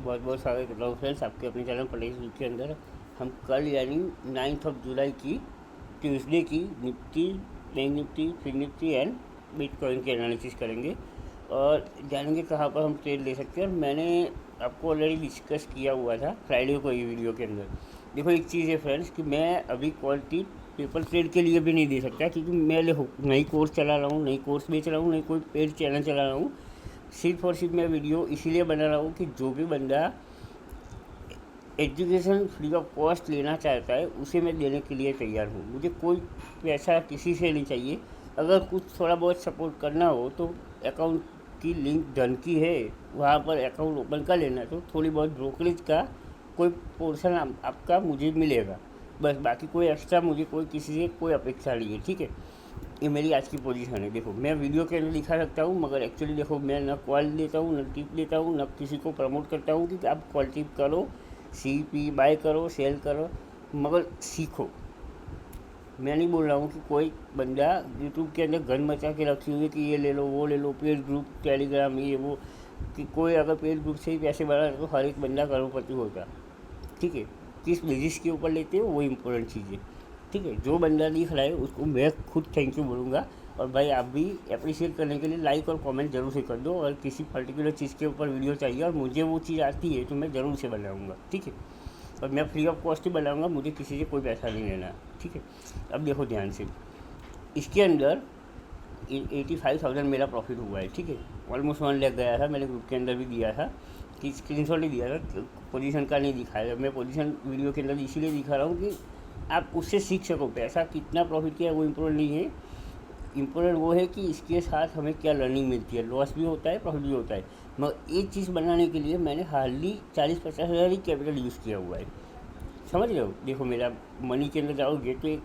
बहुत बहुत स्वागत करता हूँ फ्रेंड्स आपके अपने चैनल पटेल वीक के अंदर। हम कल यानी 9 जुलाई की ट्यूसडे की निफ्टी, बैंक निफ्टी, फिर निफ्टी एंड बिटकॉइन के एनालिसिस करेंगे और जानेंगे कहाँ पर हम ट्रेड ले सकते हैं। और मैंने आपको ऑलरेडी डिस्कस किया हुआ था फ्राइडे को ये वीडियो के अंदर। देखो एक चीज़ है फ्रेंड्स कि मैं अभी क्वालिटी पेपर ट्रेड के लिए भी नहीं दे सकता, क्योंकि मैं नई कोर्स चला रहा हूँ, नई कोर्स बेच रहा हूँ, नई कोई पेड चैनल चला रहा हूँ। सिर्फ और सिर्फ मैं वीडियो इसीलिए बना रहा हूँ कि जो भी बंदा एजुकेशन फ्री ऑफ कॉस्ट लेना चाहता है उसे मैं देने के लिए तैयार हूँ। मुझे कोई पैसा किसी से नहीं चाहिए। अगर कुछ थोड़ा बहुत सपोर्ट करना हो तो अकाउंट की लिंक डन की है, वहाँ पर अकाउंट ओपन कर लेना, तो थोड़ी बहुत ब्रोकरेज का कोई पोर्शन आपका मुझे मिलेगा, बस। बाकी कोई एक्स्ट्रा मुझे कोई किसी से कोई अपेक्षा नहीं है, ठीक है। ये मेरी आज की पोजीशन है। देखो मैं वीडियो के अंदर दिखा सकता हूँ, मगर एक्चुअली देखो मैं न कॉल देता हूँ, न टिप देता हूँ, न किसी को प्रमोट करता हूँ कि आप कॉल टिप करो, CP बाय करो, सेल करो, मगर सीखो। मैं नहीं बोल रहा हूँ कि कोई बंदा यूट्यूब के अंदर गन मचा के रखी हुई है कि ये ले लो, वो ले लो, पेड ग्रुप, टेलीग्राम, ये वो, कि कोई अगर पेड ग्रुप से ही पैसे बढ़ा तो हर एक बंदा करोड़पति होता, ठीक है। किस बेसिस के ऊपर लेते हो वो इम्पोर्टेंट चीज़ है, ठीक है। जो बंदा दिख रहा है उसको मैं खुद थैंक यू बोलूँगा। और भाई आप भी अप्रिशिएट करने के लिए लाइक और कमेंट जरूर से कर दो। और किसी पर्टिकुलर चीज़ के ऊपर वीडियो चाहिए और मुझे वो चीज़ आती है तो मैं ज़रूर से बनाऊँगा, ठीक है। और मैं फ्री ऑफ कॉस्ट ही बनाऊँगा, मुझे किसी से कोई पैसा नहीं लेना, ठीक है। अब देखो ध्यान से, इसके अंदर 85,000 मेरा प्रॉफिट हुआ है, ठीक है। ऑलमोस्ट 1 लाख गया था, मैंने ग्रुप के अंदर भी दिया था कि स्क्रीनशॉट ही दिया था, पोजीशन का नहीं दिखाया। मैं पोजीशन वीडियो के अंदर इसीलिए दिखा रहा हूँ कि आप उससे सीख सको। पैसा कितना प्रॉफिट किया है वो इम्पोर्टेंट नहीं है, इम्पोर्टेंट वो है कि इसके साथ हमें क्या लर्निंग मिलती है। लॉस भी होता है, प्रॉफिट भी होता है, मगर एक चीज़ बनाने के लिए मैंने हार्डली 40-50 हज़ार ही कैपिटल यूज़ किया हुआ है, समझ रहे हो। देखो मेरा मनी के अंदर जाओगे तो एक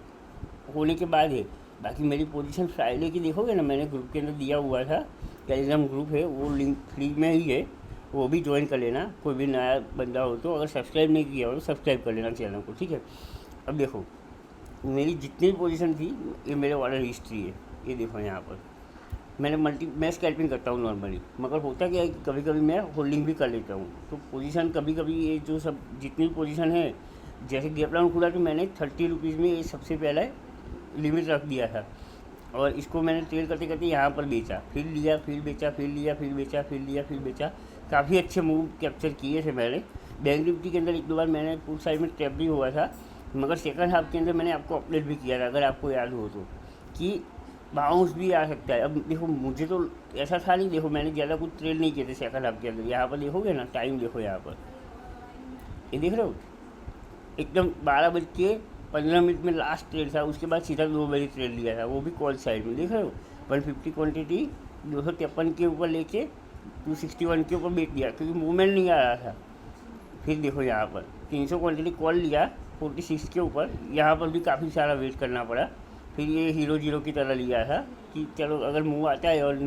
होने के बाद है। बाकी मेरी पोजीशन फ्राइडे की देखोगे ना, मैंने ग्रुप के अंदर दिया हुआ था, टेलीग्राम ग्रुप है, वो लिंक फ्री में ही है, वो भी ज्वाइन कर लेना। कोई भी नया बंदा हो तो, अगर सब्सक्राइब नहीं किया हो तो सब्सक्राइब कर लेना चैनल को, ठीक है। अब देखो मेरी जितनी पोजीशन थी, ये मेरे ऑर्डर हिस्ट्री है, ये देखो यहाँ पर। मैं स्कैल्पिंग करता हूँ नॉर्मली, मगर होता क्या है कि कभी कभी मैं होल्डिंग भी कर लेता हूँ। तो पोजीशन कभी कभी ये जो सब जितनी भी पोजीशन है, जैसे गैप डाउन खुला तो मैंने 30 रुपीज़ में ये सबसे पहले लिमिट रख दिया था, और इसको मैंने ट्रेड करते करते यहाँ पर बेचा, फिर लिया, फिर बेचा, फिर लिया, फिर बेचा, फिर लिया, फिर बेचा। काफ़ी अच्छे मूव कैप्चर किए थे मैंने। बैंक निफ्टी के अंदर एक दो बार मैंने पुट साइड में ट्रैप भी हुआ था, मगर सेकंड हाफ के अंदर मैंने आपको अपडेट भी किया था, अगर आपको याद हो तो, कि बाउंस भी आ सकता है। अब देखो मुझे तो ऐसा था नहीं, देखो मैंने ज़्यादा कुछ ट्रेड नहीं किए थे सेकंड हाफ के अंदर। यहाँ पर देखोगे ना, टाइम देखो यहाँ पर, ये देख रहे हो, एकदम 12:15 में लास्ट ट्रेड था, उसके बाद सीधा 2 बजे ट्रेड लिया था, वो भी कॉल साइड में, देख रहे हो। 150 क्वान्टिटी 253 के ऊपर लेके 261 के ऊपर बेच दिया, क्योंकि मूवमेंट नहीं आ रहा था। फिर देखो यहाँ पर 300 क्वान्टिटी कॉल लिया 46 के ऊपर, यहाँ पर भी काफ़ी सारा वेट करना पड़ा। फिर ये हीरो जीरो की तरह लिया था कि चलो अगर मूव आता है, और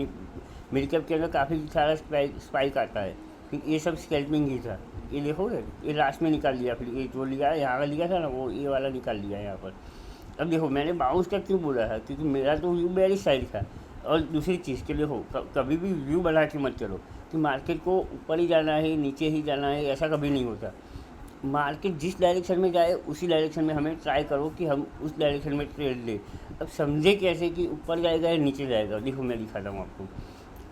मिड कैप के अंदर काफ़ी सारा स्पाइक आता है। फिर ये सब स्कैल्पिंग ही था, ये देखोगे, ये लास्ट में निकाल लिया। फिर ये जो लिया यहाँ का लिया था ना, वो ये वाला निकाल लिया यहाँ पर। अब देखो मैंने बाउंस का क्यों बोला है, क्योंकि मेरा तो व्यू बेरिश साइड था। और दूसरी चीज़ के लिए हो, कभी भी व्यू बना के मत चलो कि मार्केट को ऊपर ही जाना है, नीचे ही जाना है, ऐसा कभी नहीं होता। मार्केट जिस डायरेक्शन में जाए उसी डायरेक्शन में हमें ट्राई करो कि हम उस डायरेक्शन में ट्रेड लें। अब समझे कैसे कि ऊपर जाएगा या नीचे जाएगा, देखो मैं दिखाता हूँ आपको।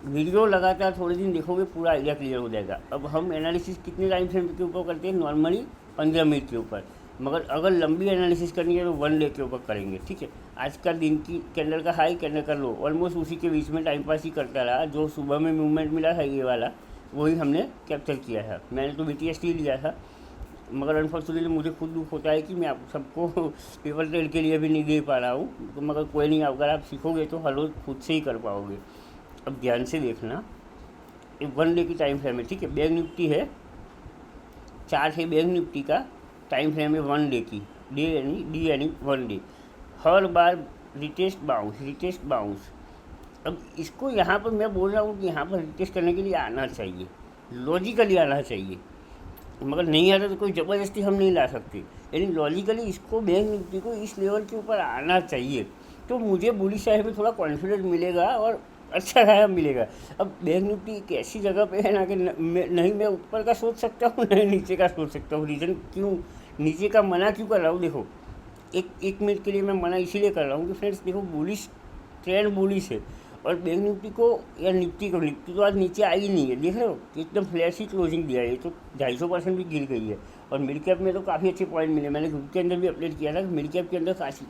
वीडियो लगातार थोड़े दिन देखोगे, पूरा आइडिया क्लियर हो जाएगा। अब हम एनालिसिस कितने टाइम फ्रेम के ऊपर करते हैं, नॉर्मली 15 मिनट के ऊपर, मगर अगर लंबी एनालिसिस करनी है तो 1 डे के ऊपर करेंगे, ठीक है। आज का दिन की कैंडल का हाई, कैंडल का लो, ऑलमोस्ट उसी के बीच में टाइम पास ही करता रहा। जो सुबह में मूवमेंट मिला था ये वाला, वही हमने कैप्चर किया था। मैंने तो BTST लिया था, मगर अनफॉर्चुनेटली मुझे खुद दुख होता है कि मैं आप सबको पेपर ट्रेड के लिए भी नहीं दे पा रहा हूँ। तो मगर कोई नहीं, अगर आप सीखोगे तो हर रोज़ खुद से ही कर पाओगे। अब ध्यान से देखना, एक 1 डे की टाइम फ्रेम है, ठीक है। बैंक निफ्टी है, चार्ट है बैंक निफ्टी का, टाइम फ्रेम है 1 डे की, डी यानी 1 डे। हर बार रिटेस्ट बाउंस, रिटेस्ट बाउंस। अब इसको यहाँ पर मैं बोल रहा हूँ कि यहाँ पर रिटेस्ट करने के लिए आना चाहिए, लॉजिकली आना चाहिए, मगर नहीं आता तो कोई ज़बरदस्ती हम नहीं ला सकते। यानी लॉजिकली इसको बैंक निफ्टी को इस लेवल के ऊपर आना चाहिए, तो मुझे बुलिश साइड में थोड़ा कॉन्फिडेंस मिलेगा और अच्छा खाया मिलेगा। अब बैंक निफ्टी एक ऐसी जगह पे है ना कि नहीं मैं ऊपर का सोच सकता हूँ नहीं नीचे का सोच सकता हूँ। रीज़न क्यों, नीचे का मना क्यों कर रहा हूँ, देखो एक एक मिनट के लिए मैं मना इसीलिए कर रहा हूँ कि फ्रेंड्स देखो बुलिश ट्रेंड बुलिश है, और बैंक निफ्टी को या निफ्टी तो आज नीचे आई ही नहीं है, देख रहे हो एकदम फ्लैश ही क्लोजिंग दिया है, ये तो 250% भी गिर गई है। और मिड कैप में तो काफ़ी अच्छे पॉइंट मिले, मैंने ग्रुप के अंदर भी अपडेट किया था कि मिड कैप के अंदर काफ़ी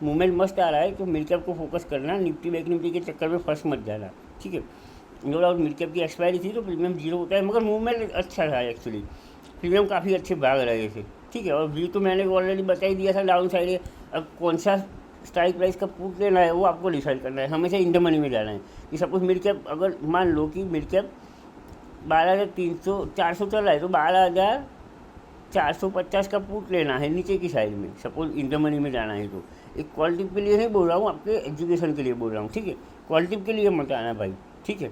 मूवमेंट मस्त आ रहा है, तो मिड कैप को फोकस करना, निफ्टी बैंक निफ्टी के चक्कर में फंस मत जाना, ठीक है। नो डाउट मिड कैप की एक्सपायरी थी तो प्रीमियम जीरो होता है, मगर मूवमेंट अच्छा था एक्चुअली, प्रीमियम काफ़ी अच्छे भाग रहे थे, ठीक है। और व्यू तो मैंने ऑलरेडी बता ही दिया था, डाउन साइड है। अब कौन सा स्ट्राइक प्राइस का पुट लेना है वो आपको डिसाइड करना है, हमेशा इन द मनी में जाना है। कि सपोज मिड कैप अगर मान लो कि मिड कैप 12,300-400 चल रहा है तो 12,450 का पुट लेना है नीचे की साइड में, सपोज इन द मनी में जाना है तो। एक क्वालिटी के लिए नहीं बोल रहा हूँ, आपके एजुकेशन के लिए बोल रहा हूँ, ठीक है। क्वालिटी के लिए मत आना भाई, ठीक है,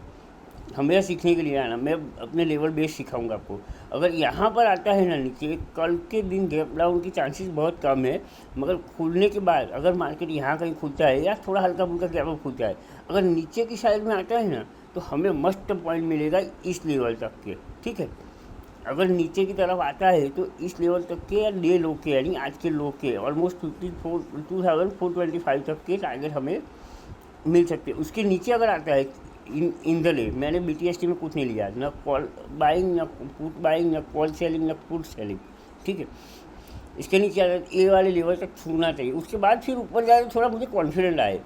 हमें सीखने के लिए आना, मैं अपने लेवल बेस सिखाऊंगा आपको। अगर यहाँ पर आता है ना नीचे, कल के दिन गैप डाउन की चांसेस बहुत कम है, मगर खुलने के बाद अगर मार्केट यहाँ कहीं खुलता है या थोड़ा हल्का फुल्का गैप अप खुलता है, अगर नीचे की साइड में आता है ना तो हमें मस्त पॉइंट मिलेगा इस लेवल तक के, ठीक है। अगर नीचे की तरफ आता है तो इस लेवल तक के या डे लो के, यानी आज के लो के ऑलमोस्ट 24,425 तक के टारगेट हमें मिल सकते हैं। उसके नीचे अगर आता है इन द डे, मैंने BTST में कुछ नहीं लिया, ना कॉल बाइंग ना पुट बाइंग ना कॉल सेलिंग ना पुट सेलिंग, ठीक है। इसके नीचे आता है ए वाले लेवल तक छूना चाहिए, उसके बाद फिर ऊपर जाए तो थोड़ा मुझे कॉन्फिडेंट आए।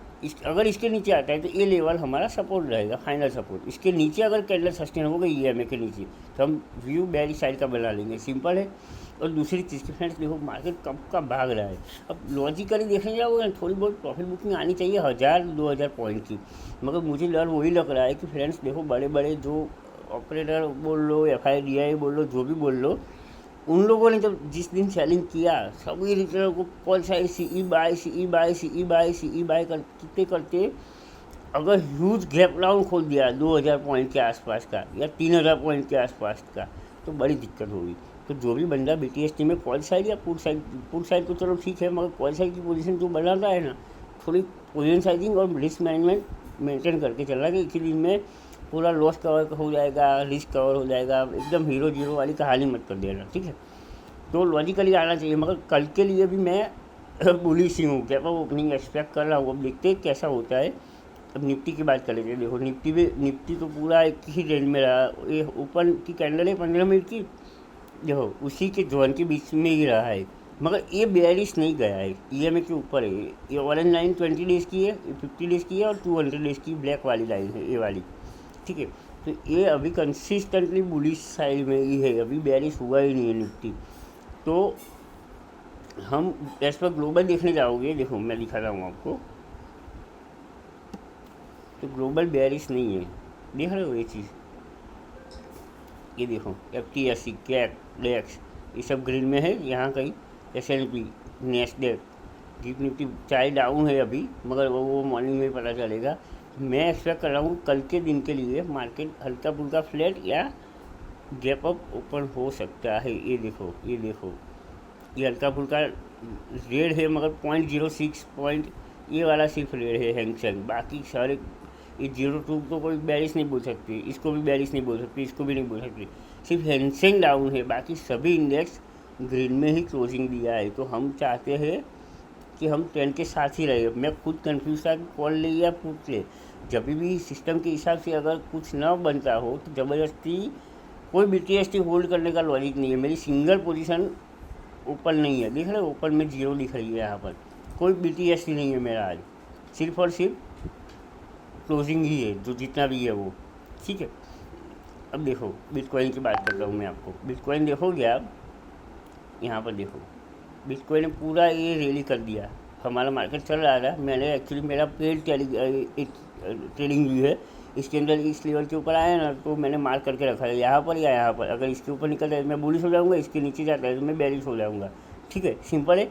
अगर इसके नीचे आता है तो ये लेवल हमारा सपोर्ट रहेगा, फाइनल सपोर्ट। इसके नीचे अगर कैंडल सस्टेन हो गई EMA के नीचे तो हम व्यू बेयरिश साइड का बना लेंगे, सिंपल है। और दूसरी चीज़ के फ्रेंड्स देखो मार्केट कब का भाग रहा है, अब लॉजिकली देखने जाओगे थोड़ी बहुत प्रॉफिट बुकिंग आनी चाहिए 1000-2000 पॉइंट की, मगर मुझे डर वही लग रहा है कि फ्रेंड्स देखो बड़े बड़े जो ऑपरेटर बोल लो, FIDI बोल लो, जो भी बोल लो, उन लोगों ने जब जिस दिन सेलिंग किया सभी रिटेलर को कॉल साइड CE बाय करते करते अगर ह्यूज गैप डाउन खोल दिया 2000 पॉइंट के आसपास का या 3000 पॉइंट के आसपास का तो बड़ी दिक्कत होगी। तो जो भी बंदा BTST में कॉल साइड या पुट साइड तो चलो ठीक है, मगर कॉल साइड की पोजीशन जो बनाता है ना, थोड़ी पोजीशन साइजिंग और रिस्क मैनेजमेंट मेंटेन करके चल रहा है कि एक ही दिन में पूरा लॉस कवर हो जाएगा, रिस्क कवर हो जाएगा, एकदम हीरो जीरो वाली कहानी मत कर देना, ठीक है। तो लॉजिकली आना चाहिए, मगर कल के लिए भी मैं बुलिश ही हूँ, क्या ओपनिंग एक्सपेक्ट कर रहा हूँ, अब देखते हैं कैसा होता है। अब निफ्टी की बात कर लेते हैं, देखो निफ्टी तो पूरा एक ही रेंज में रहा, ये ऊपर की कैंडल है 15 मिनट की, देखो उसी के जोन के बीच में ही रहा है, मगर ये बेयरिश नहीं गया है, EMA के ऊपर है। ये ऑरेंज लाइन 20 डेज़ की है, 50 डेज़ की है और 200 डेज़ की ब्लैक वाली लाइन है, ये वाली, ठीक है। तो ये अभी कंसिस्टेंटली बुलिश साइड में ही है, अभी बेयरिश हुआ ही नहीं है निफ्टी। तो हम एज पर ग्लोबल देखने जाओगे, देखो मैं दिखा रहा हूँ आपको, तो ग्लोबल बेयरिश नहीं है, देख रहे हो ये चीज़, ये देखो FTSE कैक डेक्स ये सब ग्रीन में है, यहाँ कहीं S&P नेस्डेक गिफ्ट निफ्टी चाहे डाउन है अभी, मगर वो मॉर्निंग में पता चलेगा। मैं एक्सपेक्ट कर रहा हूँ कल के दिन के लिए मार्केट हल्का फुल्का फ्लैट या गैप अप ओपन हो सकता है। ये देखो ये हल्का फुल्का रेड है, मगर 0.06 पॉइंट ये वाला सिर्फ रेड है हैंगसेंग, बाकी सारे ये 0.2 तो कोई बेयरिश नहीं बोल सकती, इसको भी बेयरिश नहीं बोल सकती, इसको भी नहीं बोल सकती, सिर्फ हैंगसेंग डाउन है, बाकी सभी इंडेक्स ग्रीन में ही क्लोजिंग दिया है। तो हम चाहते हैं कि हम ट्रेंड के साथ ही रहे। मैं खुद कन्फ्यूज था कि कॉल ले या पुट ले, जब भी सिस्टम के हिसाब से अगर कुछ न बनता हो तो ज़बरदस्ती कोई BTST होल्ड करने का लॉजिक नहीं है। मेरी सिंगल पोजीशन ओपन नहीं है, देख रहे हो ओपन में 0 दिख रही है, यहाँ पर कोई BTST नहीं है मेरा आज, सिर्फ और सिर्फ क्लोजिंग ही है जो जितना भी है वो, ठीक है। अब देखो बिटकॉइन की बात करता हूँ मैं आपको, बिटकॉइन देखोगे आप, यहाँ पर देखो बिटकॉइन ने पूरा ये रैली कर दिया, हमारा मार्केट चल रहा था, मैंने एक्चुअली मेरा पेड ट्रेडिंग व्यू है, इसके अंदर इस लेवल के ऊपर आया ना तो मैंने मार्क करके रखा है यहाँ पर या यहाँ पर, अगर इसके ऊपर निकलता है मैं बुलिश हो जाऊँगा, इसके नीचे जाता है तो मैं बेरिश हो जाऊँगा, ठीक है, सिंपल है।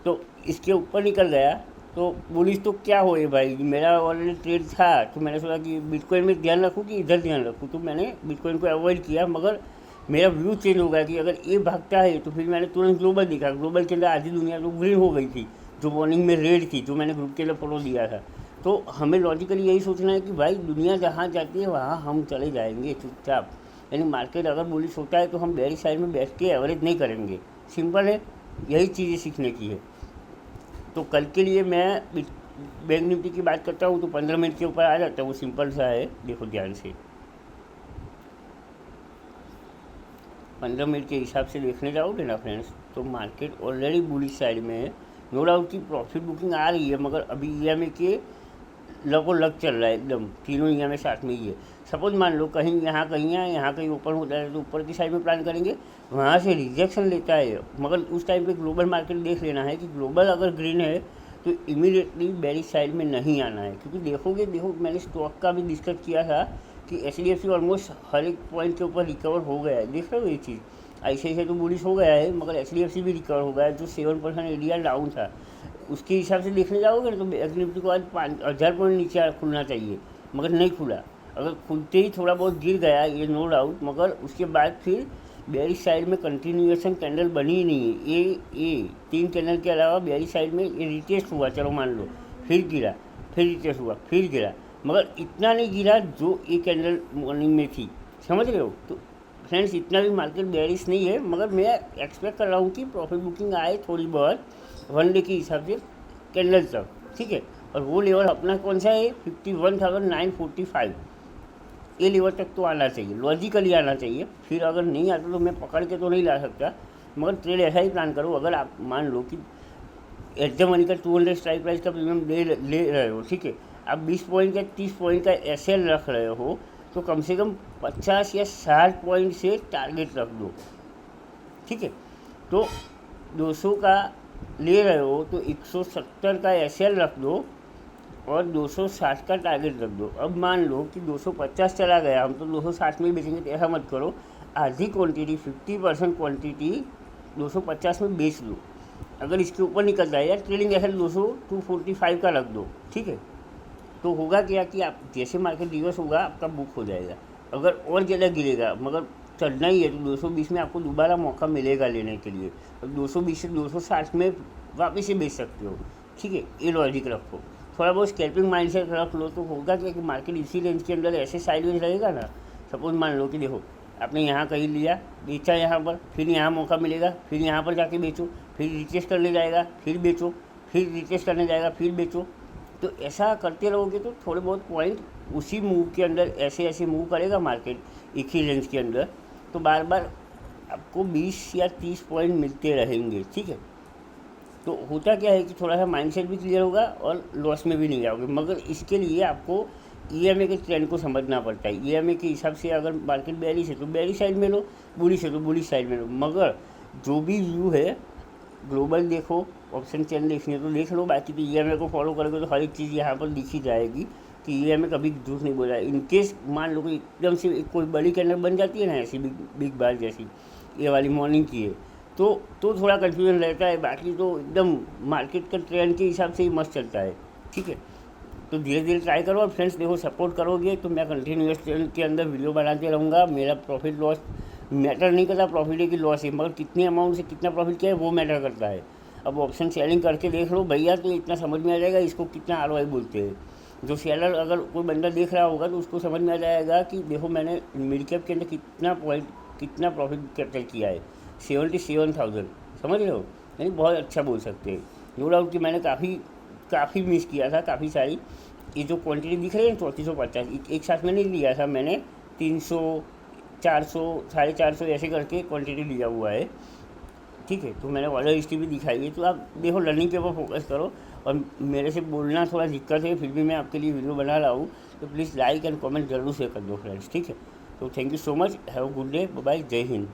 तो इसके ऊपर निकल गया तो बुलिश तो क्या हो भाई, मेरा ऑलरेडी ट्रेड था, तो मैंने सोचा कि बिटकॉइन में ध्यान रखूँ कि इधर ध्यान रखूँ, तो मैंने बिटकॉइन को अवॉइड किया, मगर मेरा व्यू चेंज हो गया कि अगर ये भागता है तो फिर मैंने तुरंत ग्लोबल देखा, ग्लोबल के अंदर आधी दुनिया तो ग्रीन हो गई थी, जो मॉर्निंग में रेड थी, जो मैंने ग्रुप के अंदर फॉलो दिया था। तो हमें लॉजिकली यही सोचना है कि भाई दुनिया जहाँ जाती है वहाँ हम चले जाएंगे चुपचाप। यानी मार्केट अगर बुलिश होता है तो हम बेयरिश साइड में बैठ के एवरेज नहीं करेंगे, सिंपल है, यही चीज़ें सीखने की है। तो कल के लिए मैं बैंक निफ्टी की बात करता हूँ तो 15 मिनट के ऊपर आ जाता है, वो सिंपल सा है, देखो ध्यान से 15 मिनट के हिसाब से देखने जाओगे ना फ्रेंड्स, तो मार्केट ऑलरेडी बुलिश साइड में है। नो डाउट की प्रॉफिट बुकिंग आ रही है, मगर अभी EMA के लगो लग चल रहा है एकदम, तीनों EMA साथ में ही है। सपोज मान लो कहीं यहाँ कहीं ओपन होता है तो ऊपर की साइड में प्लान करेंगे, वहाँ से रिजेक्शन लेता है, मगर उस टाइम पे ग्लोबल मार्केट देख लेना है कि ग्लोबल अगर ग्रीन है तो इमीडिएटली बेरिश साइड में नहीं आना है। क्योंकि देखो मैंने स्टॉक का भी डिस्कस किया था कि HDFC ऑलमोस्ट हर एक पॉइंट के ऊपर रिकवर हो गया है, देख रहे हो ये चीज़। ICICI तो बुलिश हो गया है, मगर HDFC भी रिकवर हो गया है, जो 7% ADR डाउन था उसके हिसाब से देखने जाओगे ना तो बैंक निफ्टी को आज 5,000 पॉइंट नीचे खुलना चाहिए, मगर नहीं खुला। अगर खुलते ही थोड़ा बहुत गिर गया ये नो डाउट, मगर उसके बाद फिर बेयरिश साइड में कंटिन्यूएशन कैंडल बनी ही नहीं है। ये 3 कैंडल के अलावा बेयरिश साइड में ये रिटेस्ट हुआ, चलो मान लो, फिर गिरा, फिर रिटेस्ट हुआ, फिर गिरा, मगर इतना नहीं गिरा जो ये कैंडल मॉर्निंग में थी, समझ रहे हो। तो फ्रेंड्स इतना भी मार्केट बेयरिश नहीं है, मगर मैं एक्सपेक्ट कर रहा हूँ कि प्रॉफिट बुकिंग आए थोड़ी बहुत 1 डे के हिसाब से कैंडल तक, ठीक है। और वो लेवल अपना कौन सा है, 51,945, ये लेवल तक तो आना चाहिए, लॉजिकली आना चाहिए। फिर अगर नहीं आता तो मैं पकड़ के तो नहीं ला सकता, मगर ट्रेड ऐसा ही प्लान करो। अगर आप मान लो कि एट द मनी का 200 स्ट्राइक प्राइस का प्रीमियम ले रहे हो, ठीक है, आप 20 पॉइंट का 30 पॉइंट का SL रख रहे हो, तो कम से कम 50 या 60 पॉइंट से टारगेट रख दो, ठीक है। तो 200 का ले रहे हो तो 170 का SL रख दो और 260 का टारगेट रख दो। अब मान लो कि 250 चला गया, हम तो 260 में ही बेचेंगे, तो ऐसा मत करो, आधी क्वांटिटी 50% क्वांटिटी 250 में बेच लो। अगर इसके ऊपर निकल जाए या ट्रेडिंग ऐसा 245 का रख दो, ठीक है। तो होगा क्या कि आप जैसे मार्केट रिवर्स होगा आपका बुक हो जाएगा। अगर और ज़्यादा गिरेगा, मगर चलना ही है, तो 220 में आपको दोबारा मौका मिलेगा लेने के लिए, और 220 से 260 में वापस से बेच सकते हो, ठीक है। ये लॉजिक रखो, थोड़ा बहुत स्कैल्पिंग माइंडसेट रख लो, तो होगा क्या कि मार्केट इसी रेंज के अंदर ऐसे साइडवेज रहेगा ना। सपोज मान लो कि देखो आपने यहाँ कहीं लिया, बेचा यहाँ पर, फिर यहाँ मौका मिलेगा, फिर यहाँ पर जाके बेचो, फिर रिटेस्ट करने जाएगा, फिर बेचो, फिर रिटेस्ट करने जाएगा, फिर बेचो। तो ऐसा करते रहोगे तो थोड़े बहुत पॉइंट उसी मूव के अंदर ऐसे मूव करेगा मार्केट एक ही रेंज के अंदर, तो बार बार आपको 20 या 30 पॉइंट मिलते रहेंगे, ठीक है। तो होता क्या है कि थोड़ा सा माइंडसेट भी क्लियर होगा और लॉस में भी नहीं जाओगे, मगर इसके लिए आपको EMA के ट्रेंड को समझना पड़ता है। EMA के हिसाब से अगर मार्केट बेरिश है तो बेरिश साइड में लो, बुलिश है तो बुलिश साइड में लो, मगर जो भी व्यू है ग्लोबल देखो, ऑप्शन चेन देखनी है तो देख लो, बाकी तो EMA को फॉलो करोगे तो हर एक चीज़ यहाँ पर दिखी जाएगी कि EMA कभी झूठ नहीं बोला है। इनकेस मान लो कि एकदम से कोई बड़ी कैंडल बन जाती है ना, ऐसी बिग बार जैसी ये वाली मॉर्निंग की है, तो थोड़ा कन्फ्यूजन रहता है, बाकी तो एकदम मार्केट का ट्रेंड के हिसाब से ही मस्त चलता है, ठीक है। तो धीरे धीरे ट्राई करो, और फ्रेंड्स देखो सपोर्ट करोगे तो मैं कंटिन्यूस ट्रेंड के अंदर वीडियो बनाते रहूँगा। मेरा प्रॉफिट लॉस मैटर नहीं करता, प्रॉफिट है कि लॉस है, मगर कितने अमाउंट से कितना प्रॉफिट क्या है वो मैटर करता है। अब ऑप्शन सेलिंग करके देख लो भैया, तो इतना समझ में आ जाएगा इसको कितना ROI बोलते हैं। जो सेलर अगर कोई बंदा देख रहा होगा तो उसको समझ में आ जाएगा कि देखो मैंने मिड कैप के अंदर कितना प्रॉफिट कैप्चर किया है, 77,000, समझ रहे हो, यानी बहुत अच्छा बोल सकते हैं। नो डाउट कि मैंने काफ़ी मिस किया था, काफ़ी सारी। ये जो क्वांटिटी दिख रही है 3450 एक साथ में नहीं लिया था मैंने, 300 400 450 ऐसे करके क्वांटिटी लिया हुआ है, ठीक है। तो मैंने ऑर्डर हिस्ट्री भी दिखाई है, तो आप देखो लर्निंग के ऊपर फोकस करो। और मेरे से बोलना थोड़ा दिक्कत है, फिर भी मैं आपके लिए वीडियो बना रहा हूँ, तो प्लीज़ लाइक एंड कमेंट जरूर से कर दो फ्रेंड्स, ठीक है। तो thank you so much, have a good day, bye, जय हिंद।